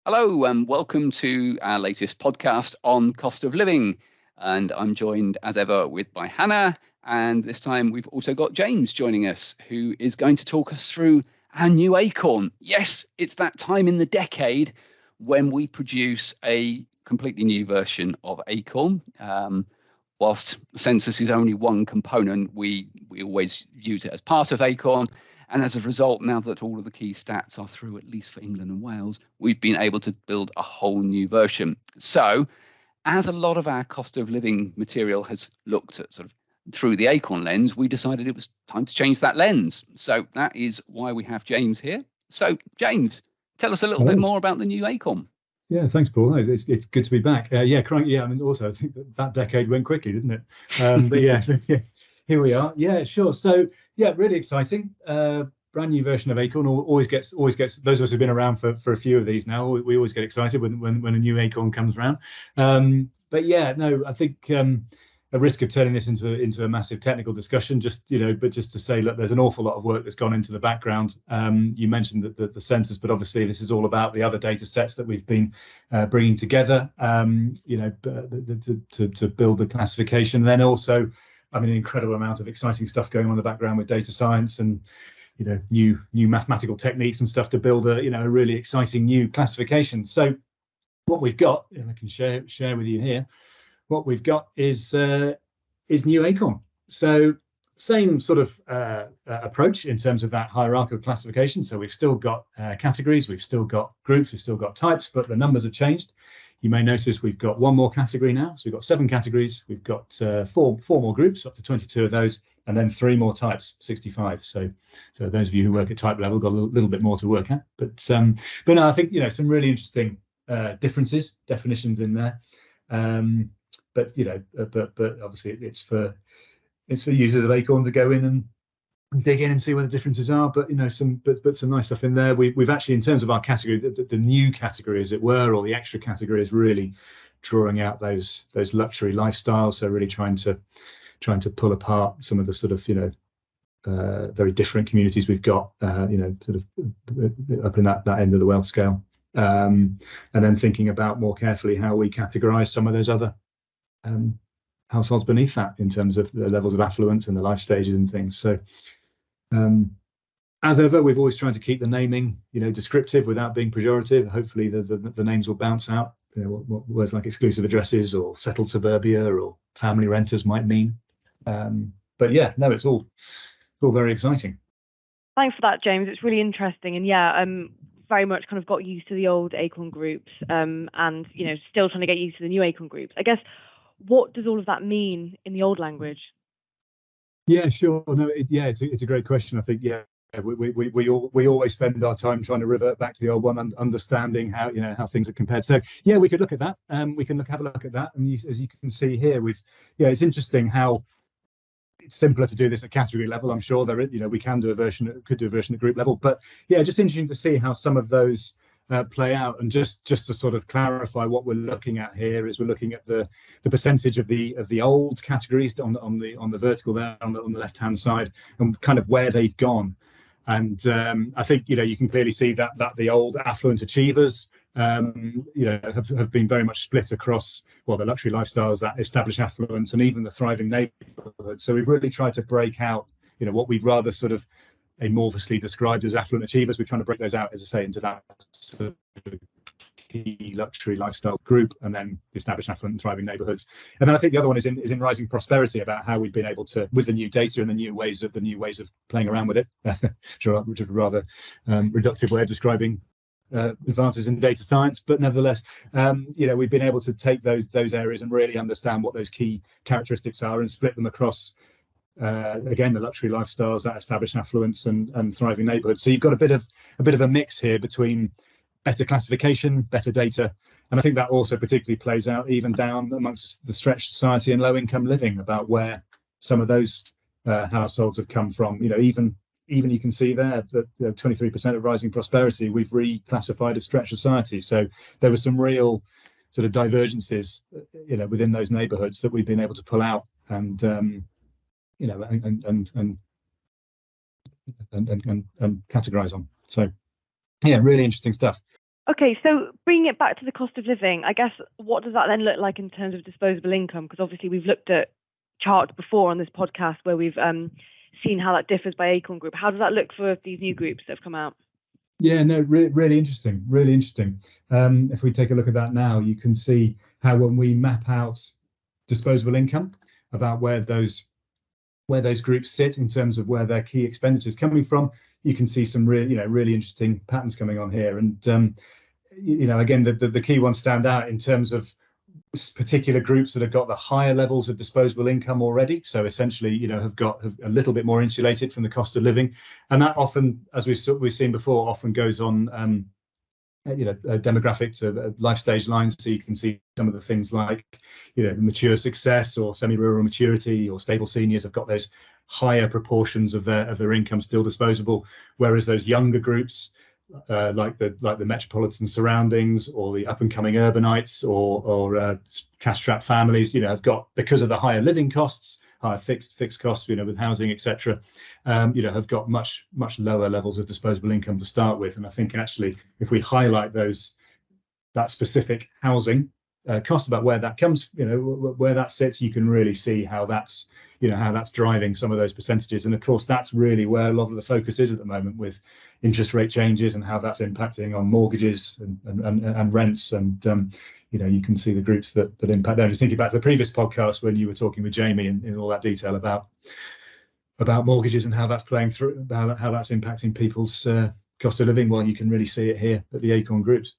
Hello and welcome to our latest podcast on cost of living. And I'm joined as ever by Hannah. And this time we've also got James joining us, who is going to talk us through our new Acorn. Yes, it's that time in the decade when we produce a completely new version of Acorn. Whilst the census is only one component, we always use it as part of Acorn. And as a result, now that all of the key stats are through, at least for England and Wales, we've been able to build a whole new version. So as a lot of our cost of living material has looked at sort of through the Acorn lens, we decided it was time to change that lens. So that is why we have James here. So James, tell us a little bit more about the new Acorn. Yeah, thanks, Paul. It's good to be back. I mean, also, I think that decade went quickly, didn't it? But yeah, here we are. Yeah, sure. So yeah, really exciting. Brand new version of Acorn always gets. Those of us who've been around for a few of these now, we always get excited when a new Acorn comes around. But yeah, no, I think a risk of turning this into a massive technical discussion, just to say, look, there's an awful lot of work that's gone into the background. You mentioned the census, but obviously this is all about the other data sets that we've been bringing together, to build the classification. And then also, I mean, an incredible amount of exciting stuff going on in the background with data science and new mathematical techniques and stuff to build a really exciting new classification. So what we've got, and I can share with you here. What we've got is new Acorn. So same sort of approach in terms of that hierarchical classification. So we've still got categories, we've still got groups, we've still got types, but the numbers have changed. You may notice we've got one more category now. So we've got 7 categories. We've got four more groups, up to 22 of those, and then 3 more types, 65. So those of you who work at type level got a little bit more to work at. But no, I think some really interesting definitions in there. But obviously it's for users of Acorn to go in and dig in and see where the differences are. But some nice stuff in there. We've actually, in terms of our category, the new category, as it were, or the extra category, is really drawing out those luxury lifestyles. So really trying to pull apart some of the sort of very different communities we've got, sort of up in that end of the wealth scale. And then thinking about more carefully how we categorize some of those other households beneath that in terms of the levels of affluence and the life stages and things. So as ever, we've always tried to keep the naming descriptive without being pejorative. Hopefully the names will bounce out, what words like exclusive addresses or settled suburbia or family renters might mean. But yeah, no, it's all very exciting. Thanks for that, James. It's really interesting. And very much kind of got used to the old Acorn groups, and still trying to get used to the new Acorn groups. I guess, what does all of that mean in the old language? Yeah, sure. No, it's a great question. I think we always spend our time trying to revert back to the old one and understanding how things are compared. So yeah, we could look at that. We can have a look at that, and as you can see here, it's interesting how it's simpler to do this at category level. I'm sure we could do a version at group level, but yeah, just interesting to see how some of those play out. And just to sort of clarify, what we're looking at here is we're looking at the percentage of the old categories on the vertical there on the left hand side, and kind of where they've gone. And I think you can clearly see that the old affluent achievers have been very much split across the luxury lifestyles, that established affluence, and even the thriving neighbourhoods. So we've really tried to break out what we'd rather sort of amorphously described as affluent achievers. We're trying to break those out, as I say, into that sort of key luxury lifestyle group, and then established affluent and thriving neighbourhoods. And then I think the other one is in rising prosperity, about how we've been able to, with the new data and the new ways of playing around with it, which is a rather reductive way of describing advances in data science, but nevertheless, we've been able to take those areas and really understand what those key characteristics are and split them across again the luxury lifestyles, that established affluence, and thriving neighbourhoods. So you've got a bit of a mix here between better classification, better data, and I think that also particularly plays out even down amongst the stretched society and low income living, about where some of those households have come from. Even you can see there that 23% of rising prosperity we've reclassified as stretched society. So there were some real sort of divergences, within those neighbourhoods that we've been able to pull out and categorize on. So yeah, really interesting stuff. Okay, so bringing it back to the cost of living, I guess, what does that then look like in terms of disposable income? Because obviously we've looked at charts before on this podcast where we've seen how that differs by Acorn Group. How does that look for these new groups that have come out? Yeah, no, really interesting, really interesting. If we take a look at that now, you can see how when we map out disposable income, about where those groups sit in terms of where their key expenditure is coming from, you can see some really interesting patterns coming on here. And again, the key ones stand out in terms of particular groups that have got the higher levels of disposable income already, so essentially have a little bit more insulated from the cost of living, and that often, as we've seen before, often goes on demographic to life stage lines. So you can see some of the things like mature success or semi-rural maturity or stable seniors have got those higher proportions of their income still disposable, whereas those younger groups like the metropolitan surroundings or the up and coming urbanites or cash-strapped families have got, because of the higher living costs, higher fixed costs with housing, etc., have got much lower levels of disposable income to start with. And I think actually if we highlight that specific housing cost, about where that comes, where that sits, you can really see how that's driving some of those percentages. And of course, that's really where a lot of the focus is at the moment, with interest rate changes and how that's impacting on mortgages and rents. And you can see the groups that impact there. Just thinking back to the previous podcast when you were talking with Jamie in all that detail about mortgages and how that's playing through, how that's impacting people's cost of living. Well, you can really see it here at the Acorn groups.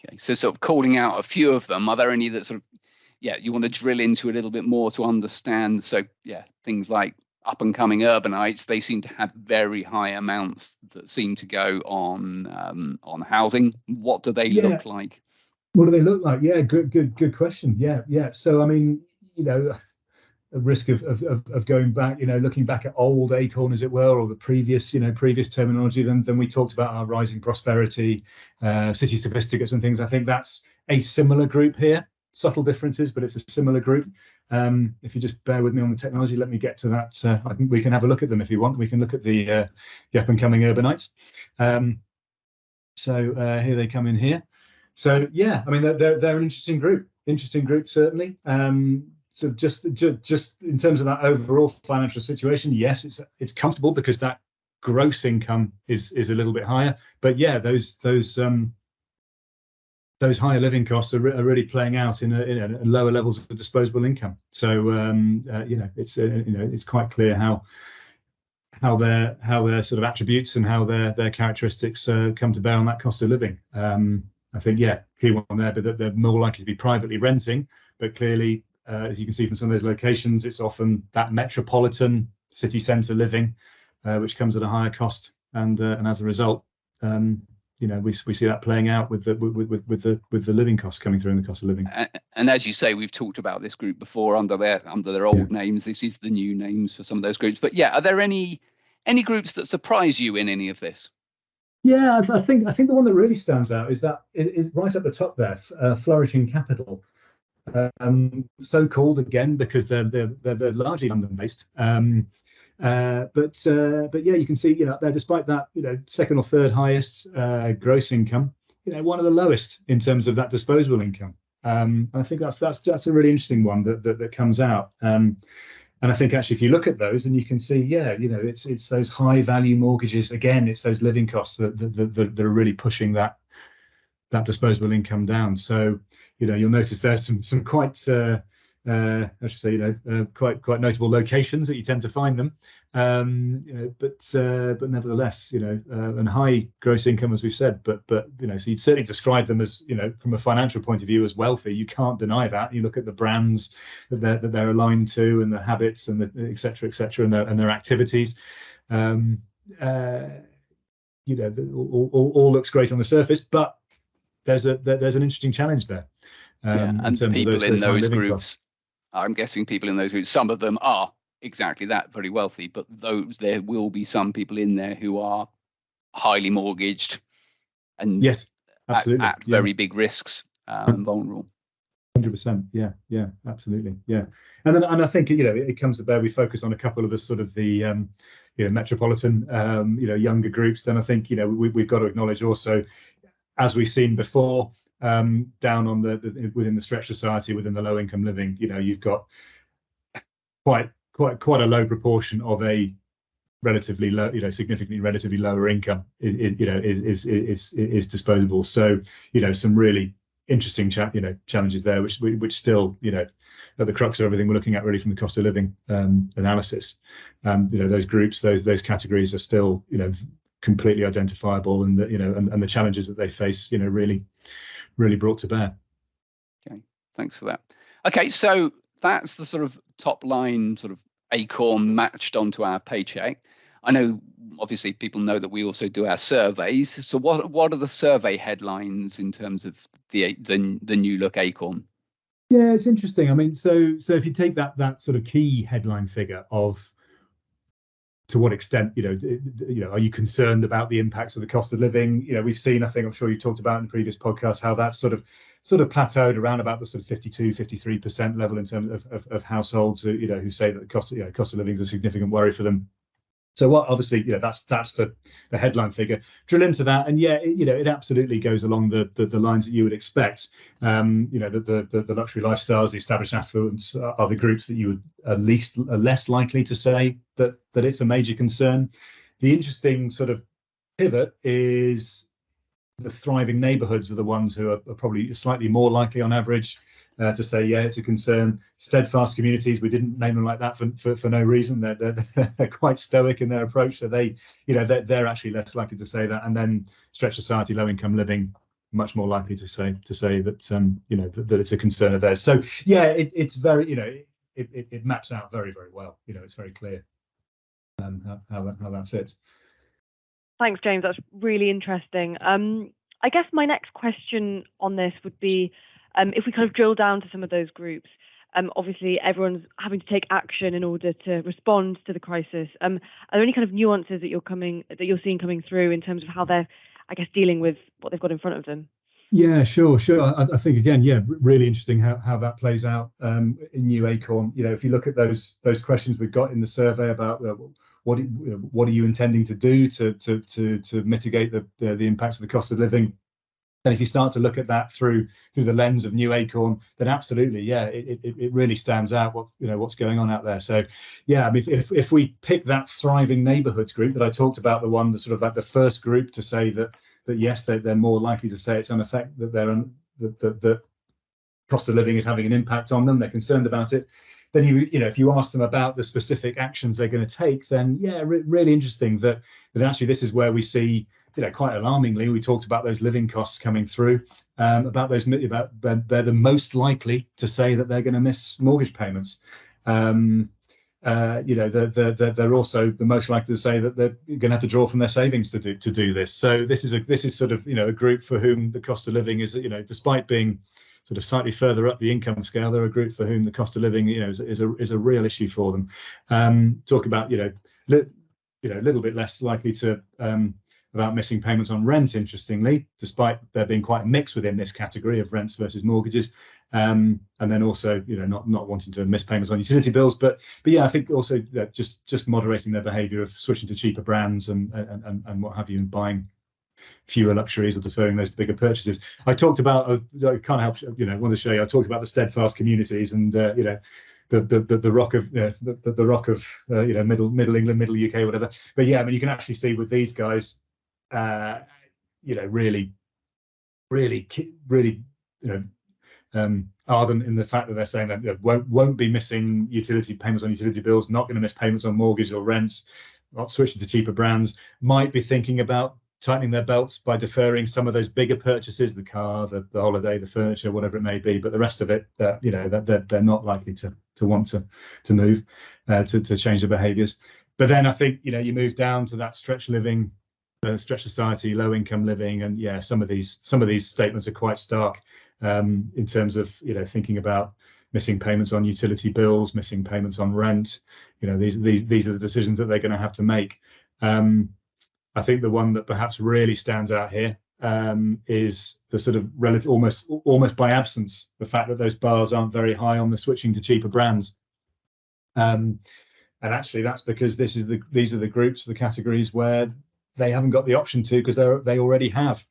Okay, so sort of calling out a few of them, are there any that sort of, you want to drill into a little bit more to understand? So things like up and coming urbanites, they seem to have very high amounts that seem to go on housing. What do they look like? What do they look like? Yeah, good question. Yeah. So I mean, a risk of going back, looking back at old Acorn, as it were, or the previous terminology, then we talked about our rising prosperity, city sophisticates and things. I think that's a similar group here. Subtle differences, but it's a similar group. If you just bear with me on the technology, let me get to that. We can have a look at them if you want. We can look at the up and coming urbanites. So here they come in here. So I mean they're an interesting group certainly. So just in terms of that overall financial situation, yes, it's comfortable because that gross income is a little bit higher. But those higher living costs are really playing out in lower levels of disposable income. So it's quite clear how their sort of attributes and how their characteristics come to bear on that cost of living. I think key one there, but they're more likely to be privately renting. But clearly, as you can see from some of those locations, it's often that metropolitan city centre living, which comes at a higher cost, and as a result, we see that playing out with the living costs coming through in the cost of living. And as you say, we've talked about this group before under their old names. This is the new names for some of those groups. But are there any groups that surprise you in any of this? Yeah, I think the one that really stands out is right at the top there, Flourishing Capital. So called again because they're largely London based. But you can see they're, despite that second or third highest gross income, one of the lowest in terms of that disposable income. I think that's a really interesting one that comes out. And I think actually if you look at those, and you can see it's those high value mortgages again, it's those living costs that are really pushing that disposable income down. So you'll notice there's some quite quite notable locations that you tend to find them, but nevertheless, and high gross income, as we've said, but so you'd certainly describe them as, from a financial point of view, as wealthy. You can't deny that. You look at the brands that they're aligned to, and the habits, and the et cetera, and their activities. All looks great on the surface, but there's an interesting challenge there. And people in those groups, I'm guessing people in those groups, some of them are exactly that, very wealthy, but there will be some people in there who are highly mortgaged and yes, absolutely, at very big risks and vulnerable. 100%. Yeah, absolutely. Yeah. And I think, it comes to bear, we focus on a couple of the sort of the, metropolitan, younger groups. Then I think, we've got to acknowledge also, as we've seen before, down on within the stretch society, within the low income living, you've got quite a low proportion of a relatively low, significantly relatively lower income is disposable. So, some really interesting challenges there, which still, at the crux of everything we're looking at really from the cost of living analysis. Those groups, those categories are still, completely identifiable, and and the challenges that they face, really brought to bear. Okay, thanks for that. Okay, so that's the sort of top line sort of Acorn matched onto our paycheck. I know obviously people know that we also do our surveys. So what are the survey headlines in terms of the new look Acorn? Yeah, it's interesting. I mean, so if you take that sort of key headline figure of to what extent, are you concerned about the impacts of the cost of living? We've seen, I think I'm sure you talked about in the previous podcast, how that's sort of plateaued around about the sort of 52-53% level in terms of households who say that the cost of living is a significant worry for them. So what obviously, that's the headline figure. Drill into that, and it absolutely goes along the lines that you would expect. The luxury lifestyles, the established affluence are the groups that you would are less likely to say that it's a major concern. The interesting sort of pivot is the thriving neighbourhoods are the ones who are probably slightly more likely on average to say, yeah, it's a concern. Steadfast communities, we didn't name them like that for no reason. They're quite stoic in their approach, so they're actually less likely to say that. And then stretch society, low income living, much more likely to say that that it's a concern of theirs. So yeah, it's very it maps out very, very well. It's very clear how that fits. Thanks, James. That's really interesting. I guess my next question on this would be, if we kind of drill down to some of those groups, obviously everyone's having to take action in order to respond to the crisis. Are there any kind of nuances that you're seeing coming through in terms of how they're, I guess, dealing with what they've got in front of them? Yeah, sure. I think again, really interesting how that plays out in new Acorn. If you look at those questions we've got in the survey about what are you intending to do to mitigate the impacts of the cost of living. And if you start to look at that through the lens of new Acorn, then absolutely, it really stands out what's going on out there. So, I mean, if we pick that thriving neighbourhoods group that I talked about, the one that sort of like the first group to say that yes, they're more likely to say it's an effect that the cost of living is having an impact on them. They're concerned about it. Then if you ask them about the specific actions they're going to take, then really interesting that actually this is where we see. Quite alarmingly, we talked about those living costs coming through. They're the most likely to say that they're going to miss mortgage payments. They're also the most likely to say that they're going to have to draw from their savings to do this. So this is sort of a group for whom the cost of living is despite being sort of slightly further up the income scale, they're a group for whom the cost of living is a real issue for them. Talk about a little bit less likely to about missing payments on rent, interestingly, despite there being quite a mix within this category of rents versus mortgages, and then also not wanting to miss payments on utility bills, but I think also just moderating their behaviour of switching to cheaper brands and what have you, and buying fewer luxuries or deferring those bigger purchases. I talked about I can't help want to show you. I talked about the steadfast communities and the rock of the rock of middle England, middle UK, whatever. But I mean, you can actually see with these guys. Really ardent in the fact that they're saying that won't be missing utility payments on utility bills, not going to miss payments on mortgage or rents, not switching to cheaper brands, might be thinking about tightening their belts by deferring some of those bigger purchases, the car, the holiday, the furniture, whatever it may be. But the rest of it, they're not likely to want to move to change their behaviours. But then I think you move down to that stretch society, low income living, and some of these statements are quite stark in terms of thinking about missing payments on utility bills, missing payments on rent. These are the decisions that they're going to have to make. I think the one that perhaps really stands out here is the sort of relative, almost by absence, the fact that those bars aren't very high on the switching to cheaper brands. And actually, that's because these are the groups, the categories where they haven't got the option to, because they already have.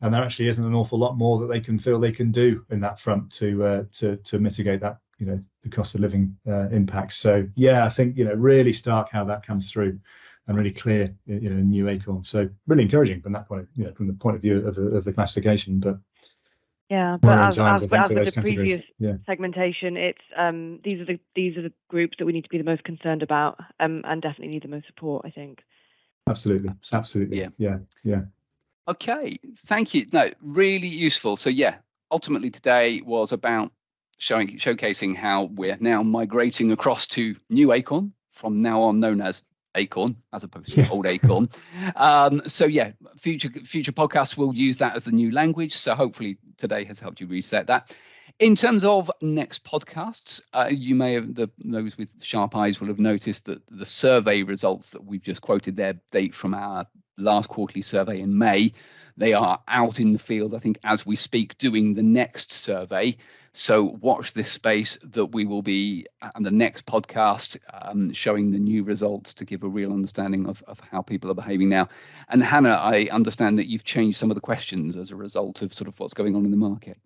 and there actually isn't an awful lot more that they can feel they can do in that front to mitigate that, the cost of living impacts. So yeah, I think, really stark how that comes through, and really clear, in new Acorn. So really encouraging from that point, from the point of view of the classification. But yeah, but as times, I think, for with those the previous segmentation, it's these are the groups that we need to be the most concerned about, and definitely need the most support, I think. Absolutely. Yeah. Okay, thank you. No, really useful. So yeah, ultimately today was about showcasing how we're now migrating across to new Acorn, from now on known as Acorn, as opposed to old Acorn. So yeah, future podcasts will use that as the new language. So hopefully today has helped you reset that. In terms of next podcasts, you may have, those with sharp eyes will have noticed that the survey results that we've just quoted there date from our last quarterly survey in May. They are out in the field, I think, as we speak, doing the next survey. So watch this space, that we will be on the next podcast showing the new results to give a real understanding of how people are behaving now. And Hannah, I understand that you've changed some of the questions as a result of sort of what's going on in the market.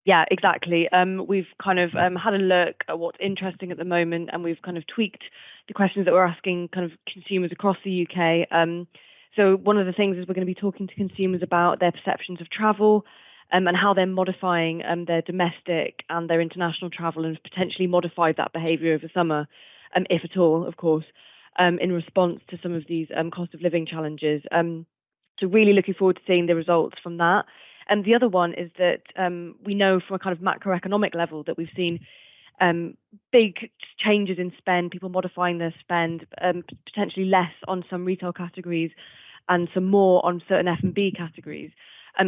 Yeah, exactly. We've kind of had a look at what's interesting at the moment, and we've kind of tweaked the questions that we're asking kind of consumers across the UK. So one of the things is we're going to be talking to consumers about their perceptions of travel, and how they're modifying their domestic and their international travel, and potentially modified that behaviour over summer, if at all, of course, in response to some of these cost of living challenges. So really looking forward to seeing the results from that. And the other one is that we know from a kind of macroeconomic level that we've seen big changes in spend, people modifying their spend, potentially less on some retail categories and some more on certain F&B categories.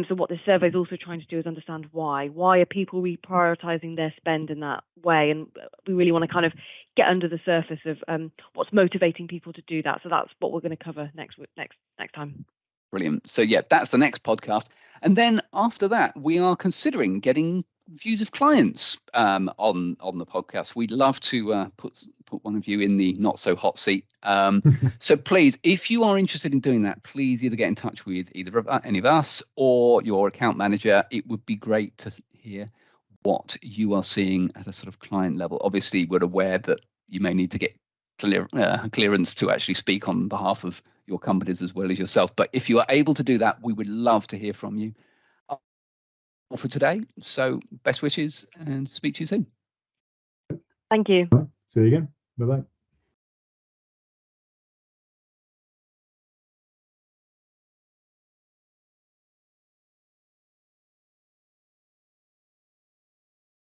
So what this survey is also trying to do is understand why. Why are people reprioritizing their spend in that way? And we really want to kind of get under the surface of what's motivating people to do that. So that's what we're going to cover next time. Brilliant. So yeah, that's the next podcast. And then after that, we are considering getting views of clients on the podcast. We'd love to put one of you in the not so hot seat. So please, if you are interested in doing that, please either get in touch with either any of us or your account manager. It would be great to hear what you are seeing at a sort of client level. Obviously, we're aware that you may need to get clearance to actually speak on behalf of your companies as well as yourself. But if you are able to do that, we would love to hear from you. For today, so best wishes and speak to you soon. Thank you. See you again. Bye-bye.